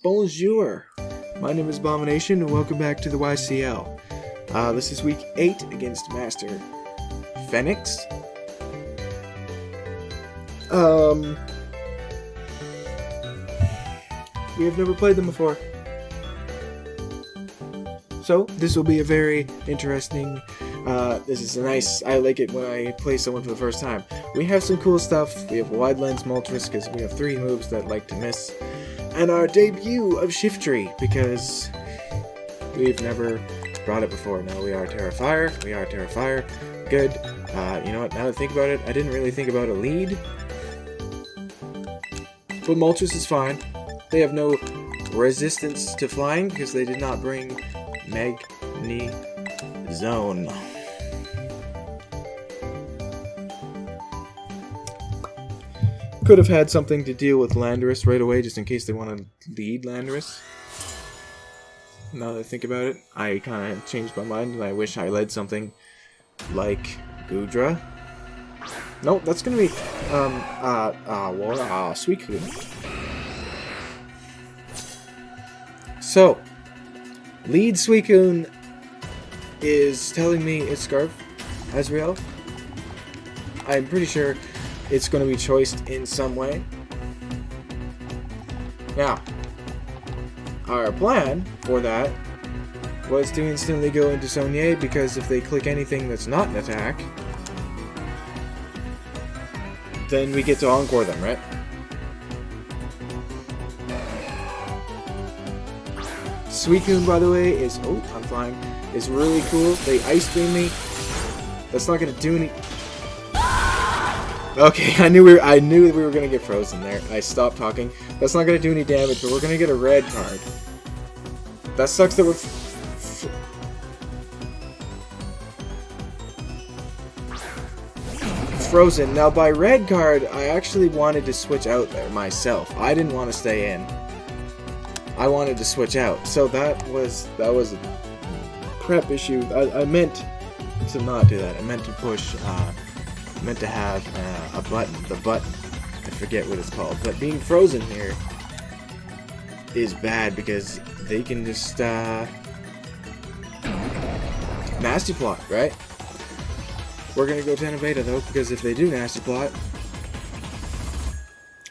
Bonjour! My name is Abomination and welcome back to the YCL. This is week 8 against MasterPhenix. We have never played them before. So, this will be a very interesting, this is a nice, I like it when I play someone for the first time. We have some cool stuff. We have Wide Lens Moltres because we have 3 moves that like to miss. And our debut of Shiftry, because we've never brought it before. Now we are Terrifier. Good. You know what, now that I think about it, I didn't really think about a lead. But Moltres is fine. They have no resistance to flying, because they did not bring Zone. Could have had something to deal with Landorus right away, just in case they want to lead Landorus. Now that I think about it, I kind of changed my mind, and I wish I led something like Goodra. Nope, that's gonna be Suicune. So, lead Suicune is telling me it's Scarf Azrael. I'm pretty sure it's going to be choiced in some way. Now, our plan for that was to instantly go into Sonia, because if they click anything that's not an attack, then we get to Encore them, right? Suicune, by the way, is... Oh, I'm flying. Is really cool. They Ice Beam me. That's not going to do any... Okay, I knew we were gonna get frozen there. I stopped talking. That's not gonna do any damage, but we're gonna get a red card. That sucks that we're frozen. Now, by red card, I actually wanted to switch out there myself. I didn't want to stay in. I wanted to switch out. So that was a prep issue. I meant to not do that. I meant to push. Meant to have a button, the button, I forget what it's called, but being frozen here is bad because they can just nasty plot, right? We're gonna go Tenebeta though, because if they do nasty plot,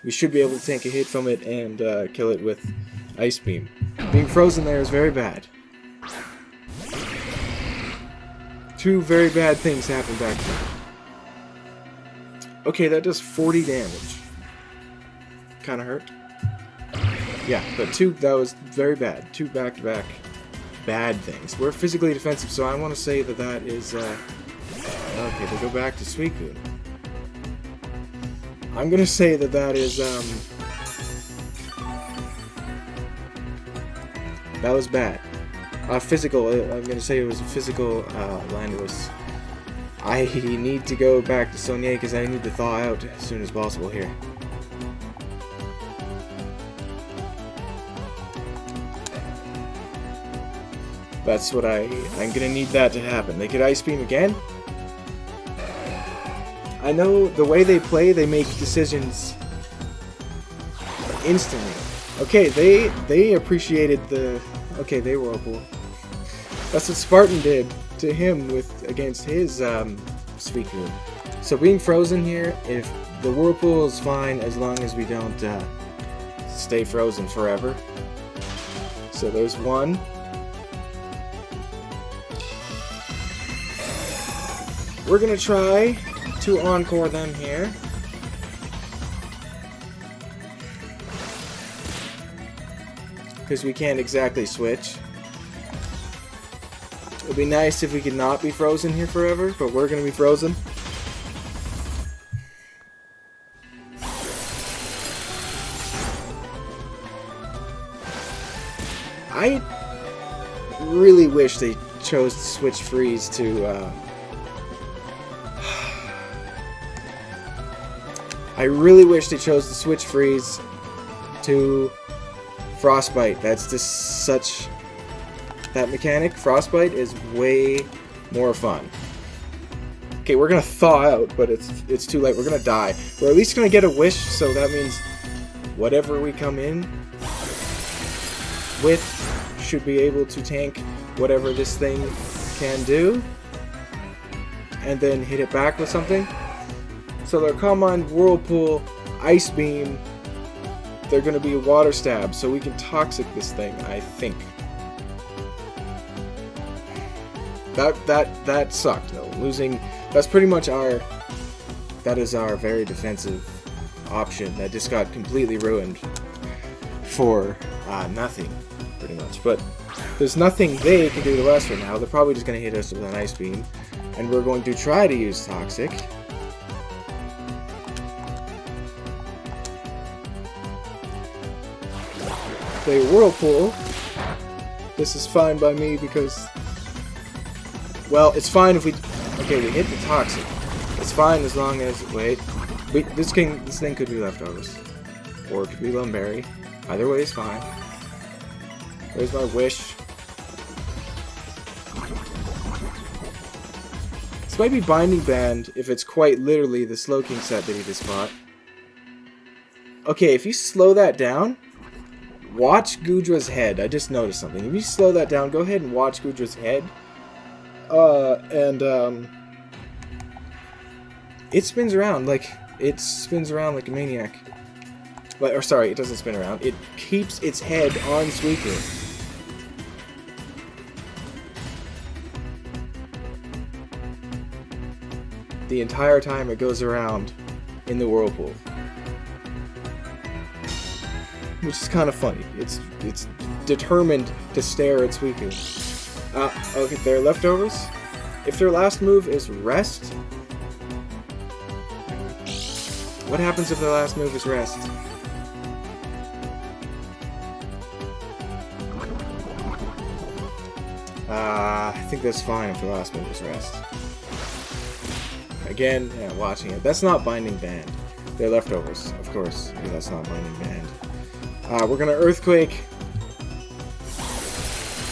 we should be able to take a hit from it and kill it with Ice Beam. Being frozen there is very bad. 2 very bad things happened back there. Okay, that does 40 damage. Kinda hurt. Yeah, but that was very bad. 2 back-to-back bad things. We're physically defensive, so I want to say that is, okay, they go back to Suicune. I'm gonna say that is, that was bad. Physical, I'm gonna say it was a physical, Landorus. I need to go back to Sonia because I need to thaw out as soon as possible here. That's what I'm gonna need that to happen. They could Ice Beam again. I know the way they play, they make decisions instantly. Okay, they appreciated the... Okay, they Whirlpool. That's what Spartan did to him against his Suicune. So being frozen here, if the Whirlpool is fine as long as we don't stay frozen forever. So there's 1. We're gonna try to Encore them here. Because we can't exactly switch. It'd be nice if we could not be frozen here forever, but we're gonna be frozen. I really wish they chose to switch Freeze to, I really wish they chose to switch Freeze to Frostbite. That's just such... That mechanic, Frostbite, is way more fun. Okay, we're gonna thaw out, but it's too late. We're gonna die. We're at least gonna get a wish, so that means whatever we come in width should be able to tank whatever this thing can do, and then hit it back with something. So they're Combine, Whirlpool, Ice Beam. They're going to be Water Stab, so we can Toxic this thing, I think. That sucked though. Losing. That's pretty much our. That is our very defensive option that just got completely ruined for nothing, pretty much. But there's nothing they can do to us right now. They're probably just going to hit us with an Ice Beam, and we're going to try to use Toxic. Play Whirlpool. This is fine by me because, well, it's fine if we. Okay, we hit the Toxic. It's fine as long as this thing could be leftovers, or it could be Lumberry. Either way is fine. There's my wish. This might be Binding Band if it's quite literally the Slowking set that he just fought. Okay, if you slow that down, watch Gudra's head. I just noticed something. If you slow that down, go ahead and watch Gudra's head. It spins around like a maniac. Or sorry, it doesn't spin around. It keeps its head on Suicune. The entire time it goes around in the Whirlpool. Which is kind of funny. It's determined to stare at Suicune. Okay, they're leftovers. If their last move is Rest... What happens if their last move is Rest? I think that's fine if their last move is Rest. Again, yeah, watching it. That's not Binding Band. They're leftovers, of course. Yeah, that's not Binding Band. We're gonna Earthquake.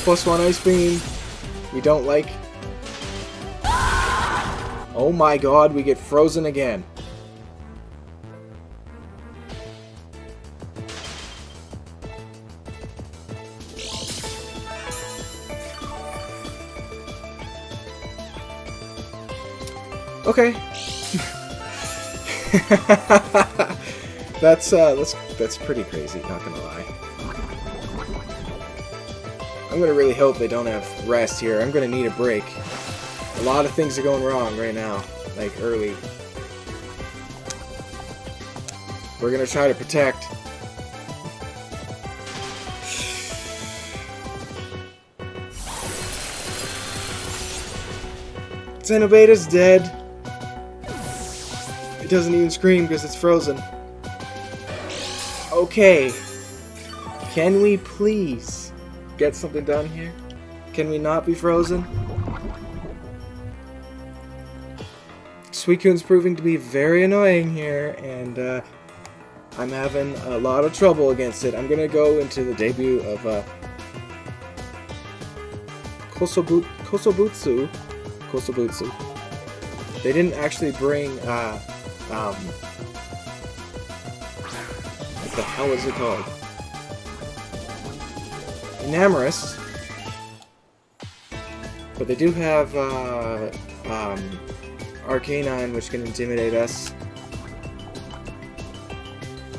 +1 Ice Beam. We don't like. Oh my god, we get frozen again. Okay. That's pretty crazy, not gonna lie. I'm gonna really hope they don't have Rest here. I'm gonna need a break. A lot of things are going wrong right now, like early. We're gonna try to protect. Xenobeta's dead. It doesn't even scream because it's frozen. Okay. Can we please get something done here? Can we not be frozen? Suicune's proving to be very annoying here, and I'm having a lot of trouble against it. I'm gonna go into the debut of Kosobutsu. They didn't actually bring what the hell is it called? Enamorous. But they do have Arcanine, which can intimidate us.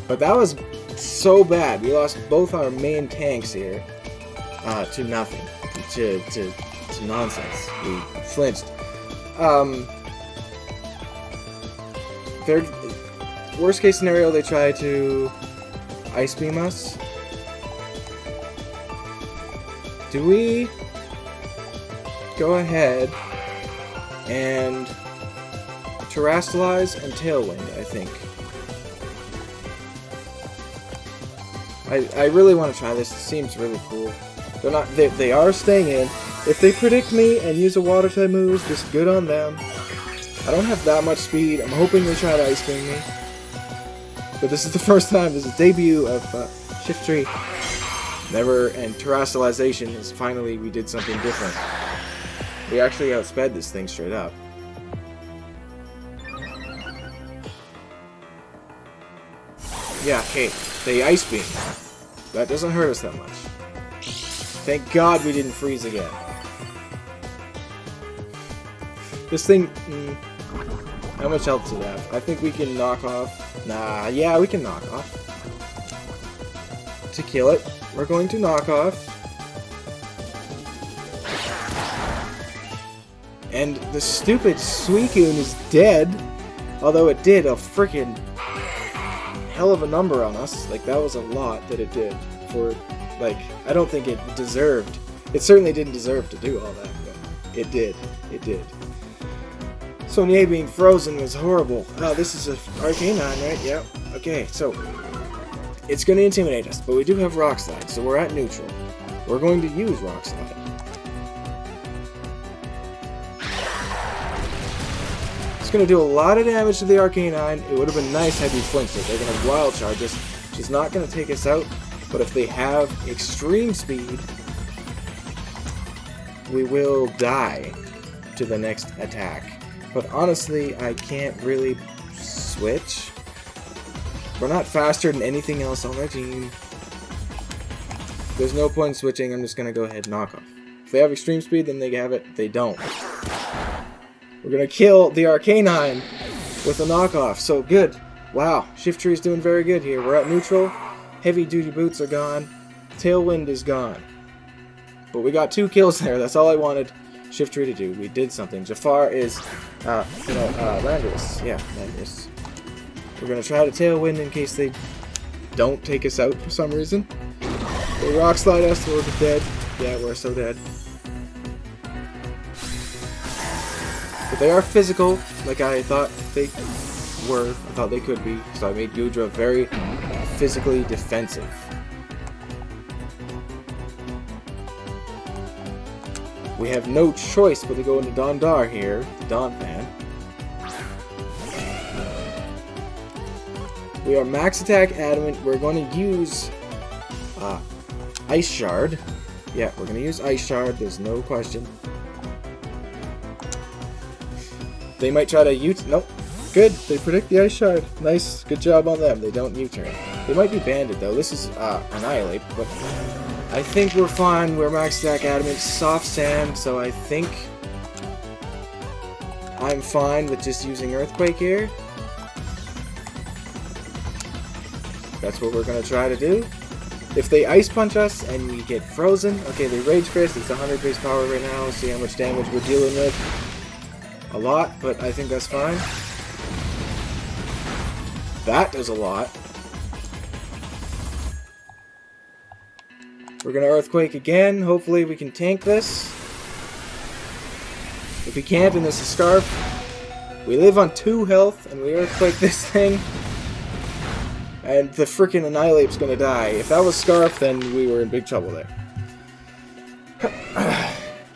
But that was so bad. We lost both our main tanks here to nothing. To nonsense. We flinched. Worst case scenario, they try to Ice Beam us. Do we go ahead and Terrastalize and Tailwind, I think. I really want to try this. It seems really cool. They're not. They are staying in. If they predict me and use a Water type move, just good on them. I don't have that much speed. I'm hoping they try to Ice Beam me. But this is the first time. This is the debut of Shiftry. Never, and Terrastalization is finally we did something different. We actually outsped this thing straight up. Yeah, okay. They Ice Beam. That doesn't hurt us that much. Thank God we didn't freeze again. This thing... how much health does it have? I think we can knock off... Nah, yeah, we can knock off. To kill it, we're going to knock off. And the stupid Suicune is dead. Although it did a freaking hell of a number on us. Like, that was a lot that it did. For, like, I don't think it deserved. It certainly didn't deserve to do all that, but it did. It did. Sonia being frozen was horrible. Oh, this is an Arcanine, right? Yep. Okay, so it's going to intimidate us, but we do have Rock Slide, so we're at neutral. We're going to use Rock Slide. It's going to do a lot of damage to the Arcanine. It would have been nice had we flinched it. They're going to have Wild Charge us. She's not going to take us out, but if they have Extreme Speed, we will die to the next attack. But honestly, I can't really switch. We're not faster than anything else on their team. There's no point in switching. I'm just going to go ahead and knock off. If they have Extreme Speed, then they have it. They don't. We're going to kill the Arcanine with a knockoff. So good. Wow. Shift Tree is doing very good here. We're at neutral. Heavy Duty Boots are gone. Tailwind is gone. But we got 2 kills there. That's all I wanted Shift Tree to do. We did something. Jafar is, Landorus. Yeah, Landorus. We're going to try to Tailwind in case they don't take us out for some reason. They Rock Slide us, we're dead. Yeah, we're so dead. But they are physical, like I thought they were. I thought they could be. So I made Goodra very physically defensive. We have no choice but to go into Dondar here, the Don fan. We are Max Attack Adamant. We're going to use Ice Shard. Yeah, we're going to use Ice Shard. There's no question. They might try to U-turn. Nope. Good. They predict the Ice Shard. Nice. Good job on them. They don't U-turn. They might be banded though. This is Annihilate, but I think we're fine. We're Max Attack Adamant. Soft Sand, so I think I'm fine with just using Earthquake here. That's what we're going to try to do. If they Ice Punch us and we get frozen, okay, they Rage Fist. It's 100 base power right now. See how much damage we're dealing with. A lot, but I think that's fine. That does a lot. We're going to Earthquake again. Hopefully we can tank this. If we can't, and this is Scarf, we live on 2 health, and we Earthquake this thing. And the freaking Annihilate's going to die. If that was Scarf, then we were in big trouble there.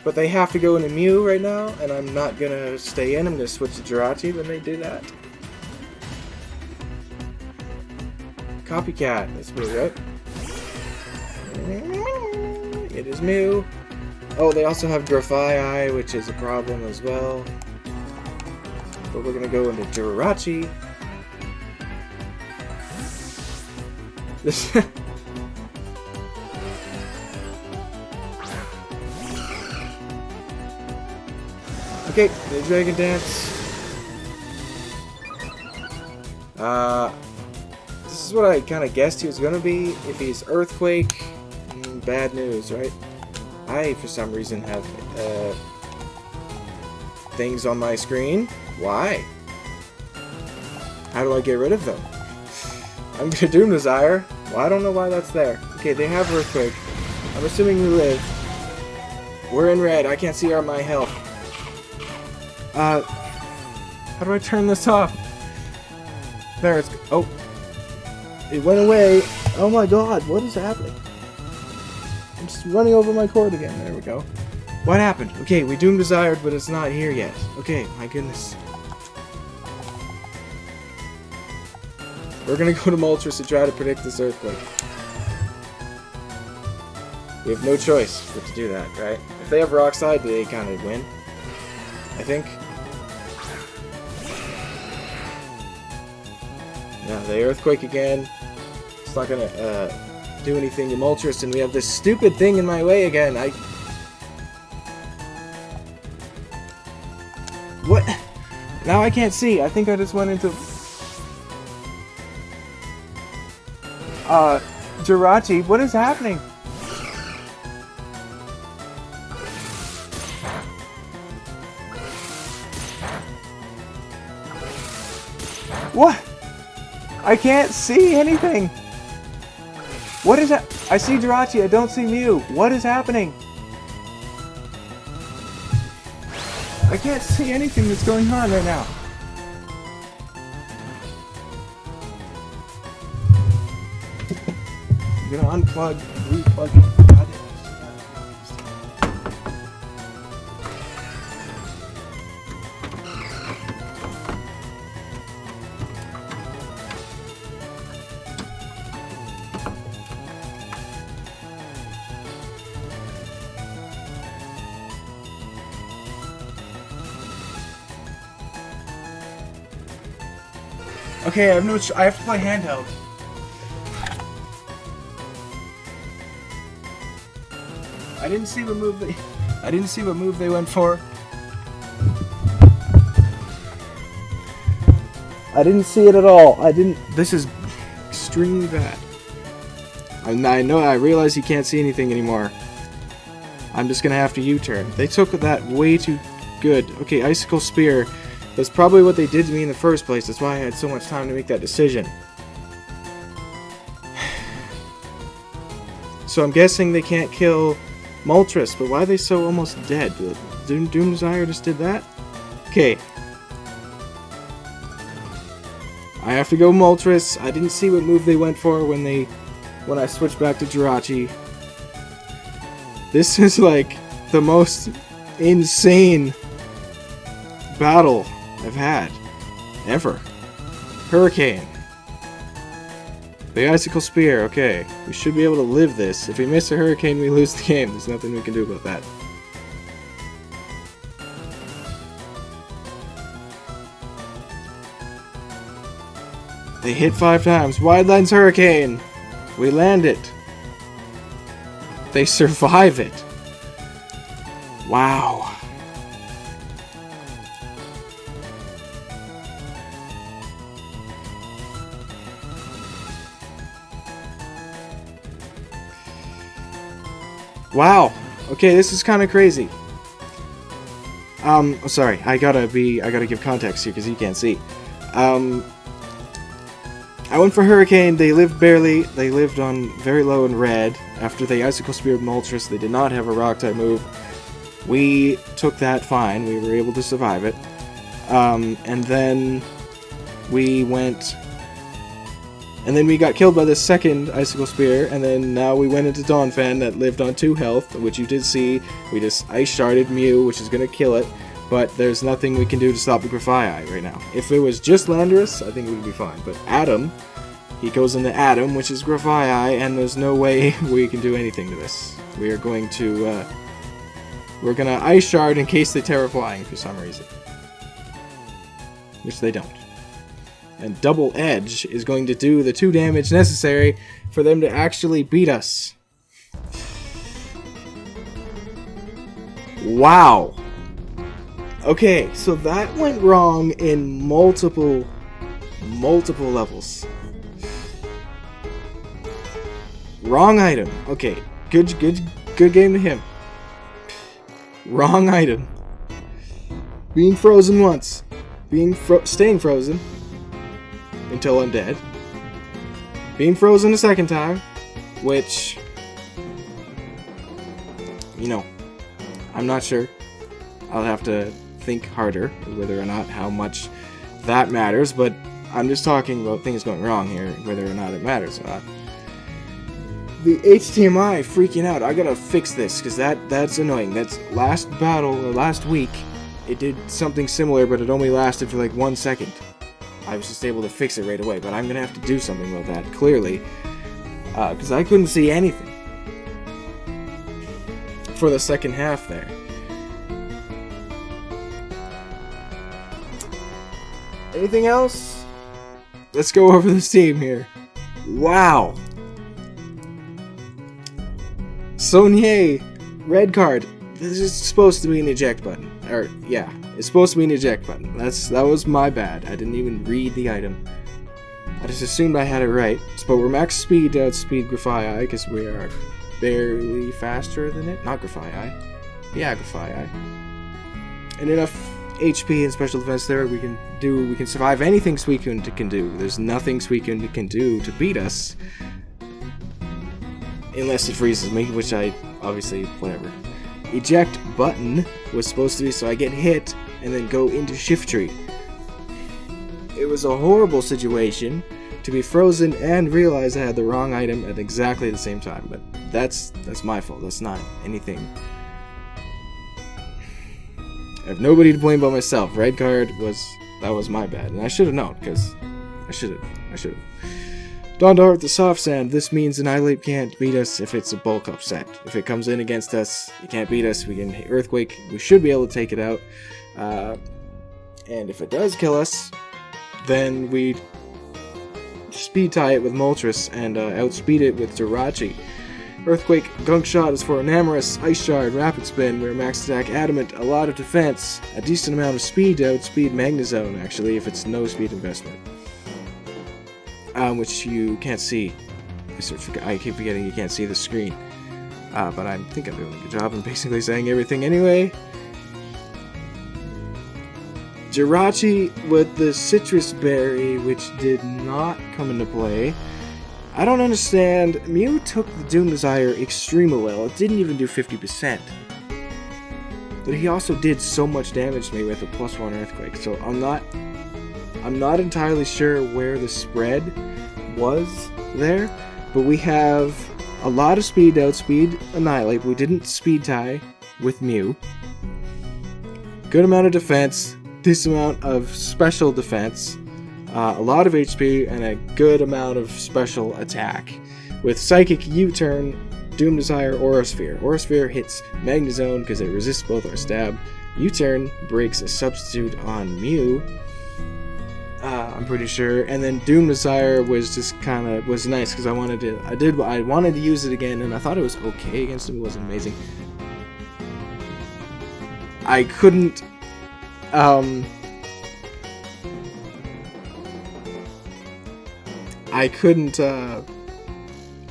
But they have to go into Mew right now, and I'm not going to stay in. I'm going to switch to Jirachi when they do that. Copycat. That's Mew, right? It is Mew. Oh, they also have Grafai, which is a problem as well. But we're going to go into Jirachi. This... Okay, the Dragon Dance. This is what I kind of guessed he was going to be. If he's Earthquake, bad news, right? I, for some reason, have things on my screen. Why? How do I get rid of them? I'm going to Doom Desire. Well, I don't know why that's there. Okay, they have Earthquake. I'm assuming we live. We're in red. I can't see my health. How do I turn this off? There it's... Oh. It went away. Oh my god, what is happening? I'm just running over my cord again. There we go. What happened? Okay, we Doom Desired, but it's not here yet. Okay, my goodness. We're gonna go to Moltres to try to predict this Earthquake. We have no choice but to do that, right? If they have Rock Slide, they kind of win. I think. Yeah, they Earthquake again. It's not gonna, do anything to Moltres, and we have this stupid thing in my way again. What? Now I can't see. I think I just went into... Jirachi, what is happening? What? I can't see anything. What is that? I see Jirachi, I don't see Mew. What is happening? I can't see anything that's going on right now. I'm gonna unplug, replug it. Okay, I have to play handheld. I didn't see what move they went for. I didn't see it at all. This is extremely bad. I realize you can't see anything anymore. I'm just gonna have to U-turn. They took that way too good. Okay, Icicle Spear. That's probably what they did to me in the first place. That's why I had so much time to make that decision. So I'm guessing they can't kill Moltres, but why are they so almost dead? Doom Desire just did that? Okay. I have to go Moltres. I didn't see what move they went for when I switched back to Jirachi. This is like the most insane battle I've had ever. Hurricane. The Icicle Spear, okay. We should be able to live this. If we miss a Hurricane, we lose the game. There's nothing we can do about that. They hit 5 times. Wide Lens Hurricane! We land it. They survive it. Wow. Wow. Okay, this is kind of crazy. Sorry. I gotta give context here because you can't see. I went for Hurricane. They lived barely. They lived on very low in red. After they Icicle Speared Moltres, they did not have a Rock type move. We took that fine. We were able to survive it. And then we went... And then we got killed by the second Icicle Spear, and then now we went into Donphan that lived on 2 health, which you did see. We just Ice Sharded Mew, which is going to kill it, but there's nothing we can do to stop the Grafaiai right now. If it was just Landorus, I think it would be fine, but Adam, he goes into Adam, which is Grafaiai, and there's no way we can do anything to this. We are going to, we're going to Ice Shard in case they Terraflying for some reason. Which they don't. And Double Edge is going to do the 2 damage necessary for them to actually beat us. Wow. Okay, so that went wrong in multiple levels. Wrong item. Okay, good game to him. Wrong item. Being frozen once. Staying frozen. Until I'm dead. Being frozen a second time, which, you know, I'm not sure. I'll have to think harder whether or not how much that matters, but I'm just talking about things going wrong here, whether or not it matters or not. The HDMI freaking out. I gotta fix this, because that's annoying. That's last battle, or last week, it did something similar, but it only lasted for like 1 second. I was just able to fix it right away, but I'm going to have to do something about that, clearly. Because I couldn't see anything. For the second half there. Anything else? Let's go over this team here. Wow. Sonye, red card. This is supposed to be an eject button. Or, yeah, it's supposed to be an eject button. That was my bad. I didn't even read the item. I just assumed I had it right. But we're max speed to outspeed Grafai because we are barely faster than it. Not Grafai. Yeah, Grafai. And enough HP and special defense there, we can survive anything Suicune can do. There's nothing Suicune can do to beat us. Unless it freezes me, which I, obviously, whatever. Eject button was supposed to be so I get hit and then go into shift tree. It was a horrible situation to be frozen and realize I had the wrong item at exactly the same time, but that's my fault. That's not anything. I have nobody to blame but myself. Red card that was my bad, and I should have known because I should have. Dondar with the soft sand. This means Annihilate can't beat us if it's a bulk upset. If it comes in against us, it can't beat us. We can hit Earthquake. We should be able to take it out. And if it does kill us, then we speed tie it with Moltres and outspeed it with Jirachi. Earthquake, Gunk Shot is for Enamorous, Ice Shard, Rapid Spin, we're max attack, Adamant, a lot of defense, a decent amount of speed to outspeed Magnezone, actually, if it's no speed investment. Which you can't see. I keep forgetting you can't see the screen. But I think I'm doing a good job. I'm basically saying everything anyway. Jirachi with the Citrus Berry, which did not come into play. I don't understand. Mew took the Doom Desire extremely well. It didn't even do 50%. But he also did so much damage to me with a +1 Earthquake. So I'm not entirely sure where the spread was there. But we have a lot of speed to outspeed Annihilate. We didn't speed tie with Mew. Good amount of defense. This amount of special defense. A lot of HP and a good amount of special attack. With Psychic, U-Turn, Doom Desire, Aura Sphere. Aura Sphere hits Magnezone because it resists both our stab. U-Turn breaks a substitute on Mew. I'm pretty sure. And then Doom Desire was just was nice because I wanted to use it again, and I thought it was okay against him. It wasn't amazing. I couldn't. What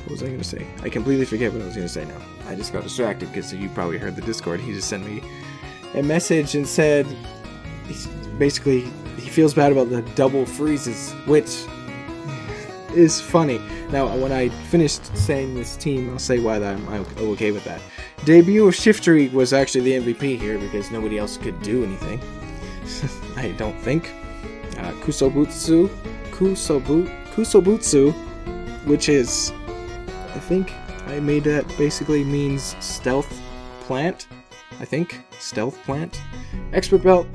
was I going to say? I completely forget what I was going to say now. I just got distracted because you probably heard the Discord. He just sent me a message and said, basically, he feels bad about the double freezes, which is funny. Now, when I finished saying this team, I'll say why I'm okay with that. Debut of Shiftry was actually the MVP here because nobody else could do anything. I don't think. Kusobutsu, which is, I think I made that basically means stealth plant. I think stealth plant. Expert belt,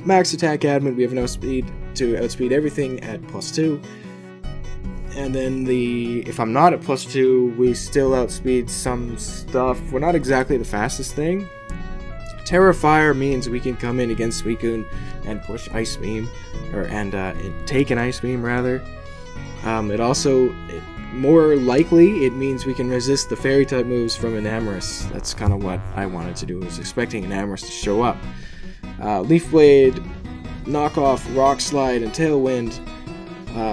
max attack, admin. We have enough speed to outspeed everything at +2. And then if I'm not at +2, we still outspeed some stuff. We're not exactly the fastest thing. Terra Fire means we can come in against Suicune and push Ice Beam, and take an Ice Beam rather. More likely, it means we can resist the Fairy type moves from Enamorous. That's kind of what I wanted to do. I was expecting Enamorous to show up. Leaf Blade, Knockoff, Rock Slide, and Tailwind.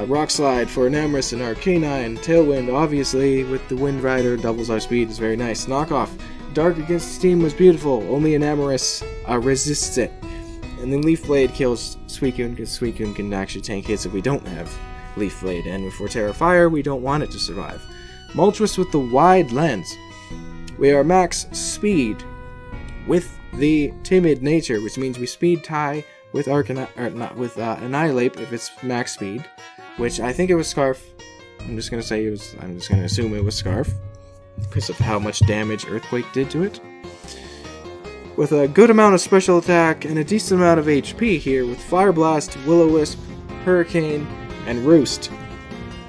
Rock Slide for Enamorous and Arcanine. Tailwind, obviously, with the Wind Rider, doubles our speed, is very nice. Knockoff, Dark against Steam was beautiful. Only Enamorous resists it. And then Leaf Blade kills Suicune because Suicune can actually tank hits if we don't have Leaf Blade. And if we're Terra Fire, we don't want it to survive. Moltres with the Wide Lens. We are max speed with the Timid Nature, which means we speed tie with Annihilate if it's max speed, which I think it was Scarf. I'm just gonna assume it was Scarf because of how much damage Earthquake did to it. With a good amount of special attack and a decent amount of HP here with Fire Blast, Will-O-Wisp, Hurricane, and Roost.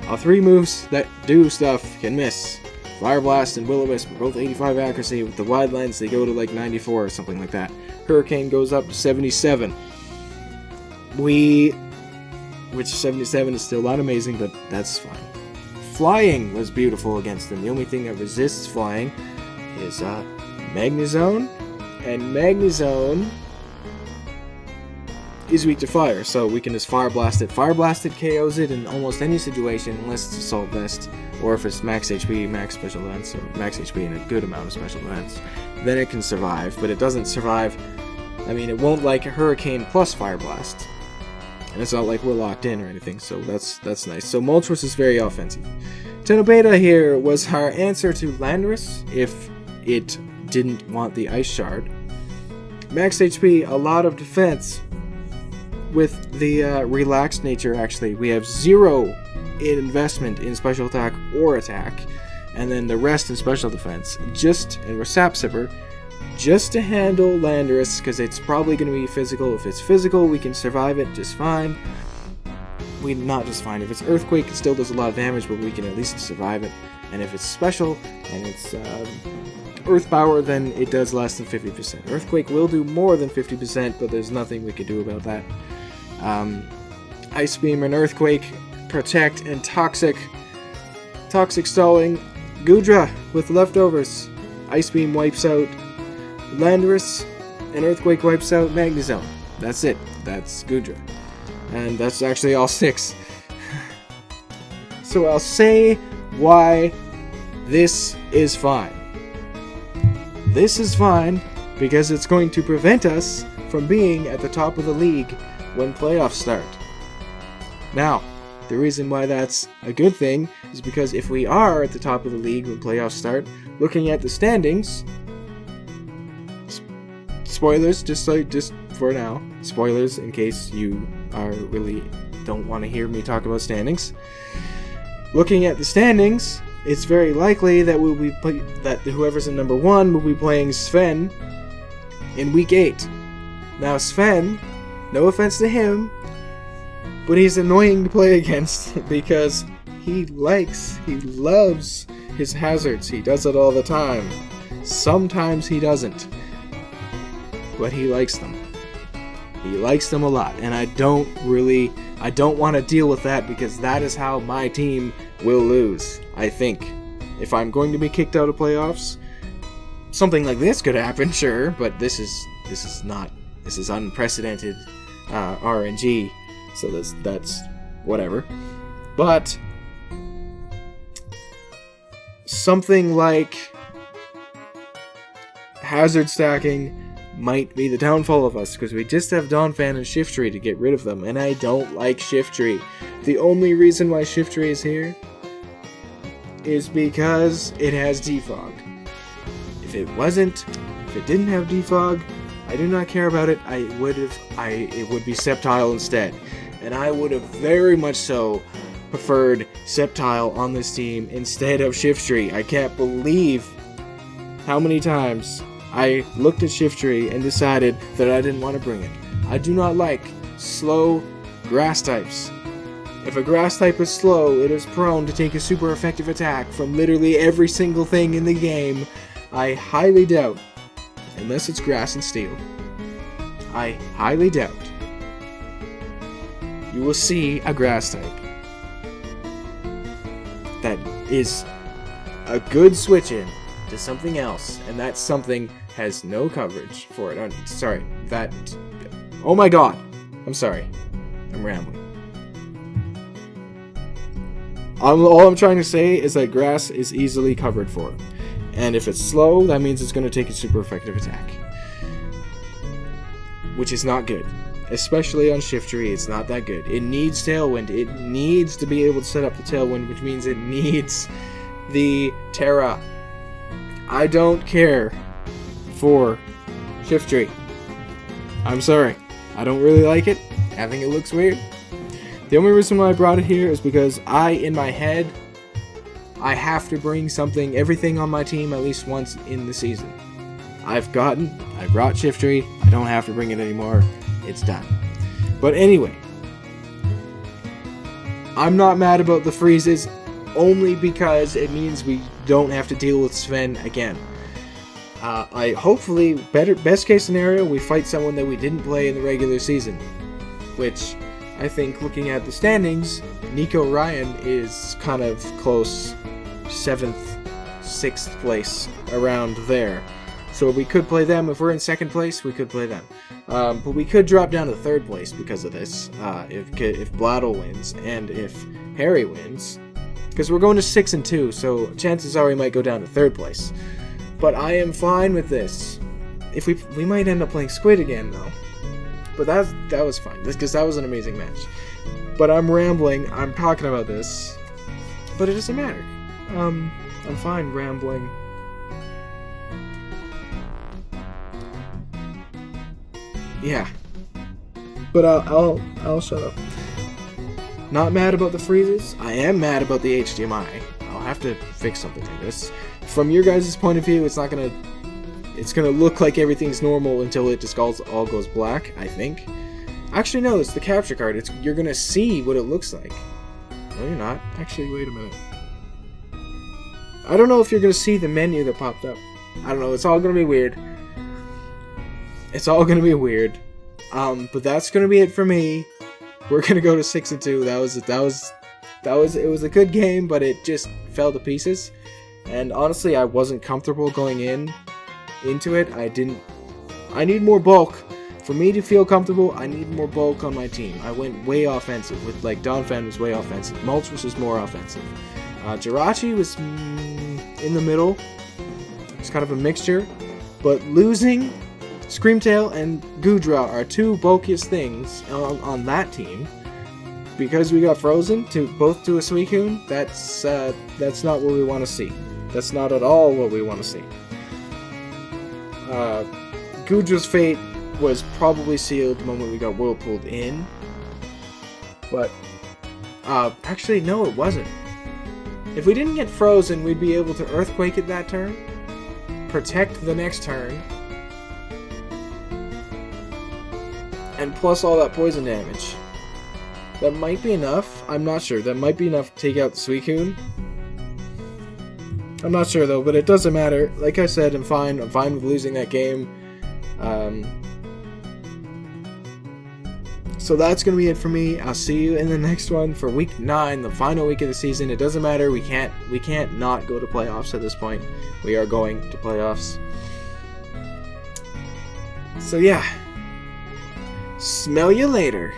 All three moves that do stuff can miss. Fire Blast and Will-O-Wisp are both 85 accuracy. With the Wide Lens, they go to like 94 or something like that. Hurricane goes up to 77. Which 77 is still not amazing, but that's fine. Flying was beautiful against them. The only thing that resists flying is Magnezone, and Magnezone is weak to fire, so we can just Fire Blast it. Fire Blast it KOs it in almost any situation, unless it's Assault Vest, or if it's max HP, max special defense, or max HP and a good amount of special defense, then it can survive, but it doesn't survive. I mean, it won't like a Hurricane plus Fire Blast, and it's not like we're locked in or anything, so that's nice. So Moltres is very offensive. Tenobeta here was our answer to Landorus if it didn't want the Ice Shard. Max HP, a lot of defense. With the relaxed nature, actually, we have 0 in investment in special attack or attack, and then the rest in special defense. And we're Sapsipper, just to handle Landorus, because it's probably going to be physical. If it's physical, we can survive it just fine. Not just fine. If it's Earthquake, it still does a lot of damage, but we can at least survive it. And if it's special, and it's Earth Power, then it does less than 50%. Earthquake will do more than 50%, but there's nothing we can do about that. Ice Beam and Earthquake, Protect and Toxic. Toxic stalling, Goodra with leftovers. Ice Beam wipes out Landorus, and Earthquake wipes out Magnezone. That's it. That's Goodra. And that's actually all 6. So I'll say why this is fine. This is fine because it's going to prevent us from being at the top of the league when playoffs start. Now, the reason why that's a good thing is because if we are at the top of the league when playoffs start, looking at the standings, spoilers, just for now, spoilers in case you really don't want to hear me talk about standings. Looking at the standings, it's very likely that that whoever's in number 1 will be playing Sven in week 8. Now Sven, no offense to him, but he's annoying to play against because he loves his hazards. He does it all the time. Sometimes he doesn't, but he likes them. He likes them a lot, and I don't want to deal with that because that is how my team will lose. I think if I'm going to be kicked out of playoffs, something like this could happen, sure, but this is unprecedented RNG, so that's whatever. But something like hazard stacking might be the downfall of us, because we just have Donphan and Shiftry to get rid of them, and I don't like Shiftry. The only reason why Shiftry is here is because it has Defog. If it didn't have Defog, I do not care about it. It would be Sceptile instead, and I would have very much so preferred Sceptile on this team instead of Shiftry. I can't believe how many times I looked at Shiftry and decided that I didn't want to bring it. I do not like slow grass types. If a grass type is slow, it is prone to take a super effective attack from literally every single thing in the game. I highly doubt, unless it's grass and steel, I highly doubt you will see a grass type that is a good switch in to something else, and that something has no coverage for it. Oh my god! I'm sorry. I'm rambling. All I'm trying to say is that grass is easily covered for it. And if it's slow, that means it's going to take a super effective attack. Which is not good. Especially on Shiftry, it's not that good. It needs Tailwind. It needs to be able to set up the Tailwind, which means it needs the Terra. I don't care for Shiftry. I'm sorry. I don't really like it. I think it looks weird. The only reason why I brought it here is because in my head, I have to bring everything on my team at least once in the season. I brought Shiftry. I don't have to bring it anymore. It's done. But anyway, I'm not mad about the freezes only because it means we don't have to deal with Sven again. Hopefully, best case scenario, we fight someone that we didn't play in the regular season, which I think, looking at the standings, Nico Ryan is kind of close, 7th, 6th place, around there. So we could play them. If we're in 2nd place, we could play them. But we could drop down to 3rd place because of this, if Blattle wins, and if Harry wins. Because we're going to 6 and 2, so chances are we might go down to 3rd place. But I am fine with this. If we might end up playing Squid again, though. But that was fine, because that was an amazing match. But I'm rambling, I'm talking about this. But it doesn't matter. I'm fine rambling. Yeah. But I'll shut up. Not mad about the freezes. I am mad about the HDMI. I'll have to fix something like this. From your guys' point of view, it's gonna look like everything's normal until it just all goes black, I think. Actually, no, it's the capture card. You're gonna see what it looks like. No, you're not. Actually, wait a minute. I don't know if you're gonna see the menu that popped up. I don't know. It's all gonna be weird. It's all gonna be weird. But that's gonna be it for me. We're gonna go to 6 and 2. It was a good game, but it just fell to pieces. And honestly, I wasn't comfortable going into it. I need more bulk. For me to feel comfortable, I need more bulk on my team. I went way offensive with, like, Donphan was way offensive. Mulch was just more offensive. Jirachi was in the middle. It's kind of a mixture. But losing Screamtail and Goodra are two bulkiest things on that team. Because we got frozen both to a Suicune, that's not what we want to see. That's not at all what we want to see. Goodra's fate was probably sealed the moment we got whirlpooled in. But, actually, no, it wasn't. If we didn't get frozen, we'd be able to Earthquake it that turn, protect the next turn, and plus all that poison damage. That might be enough. I'm not sure. That might be enough to take out the Suicune. I'm not sure though, but it doesn't matter. Like I said, I'm fine. I'm fine with losing that game. So that's going to be it for me. I'll see you in the next one for week 9, the final week of the season. It doesn't matter. We can't not go to playoffs at this point. We are going to playoffs. So yeah. Smell you later.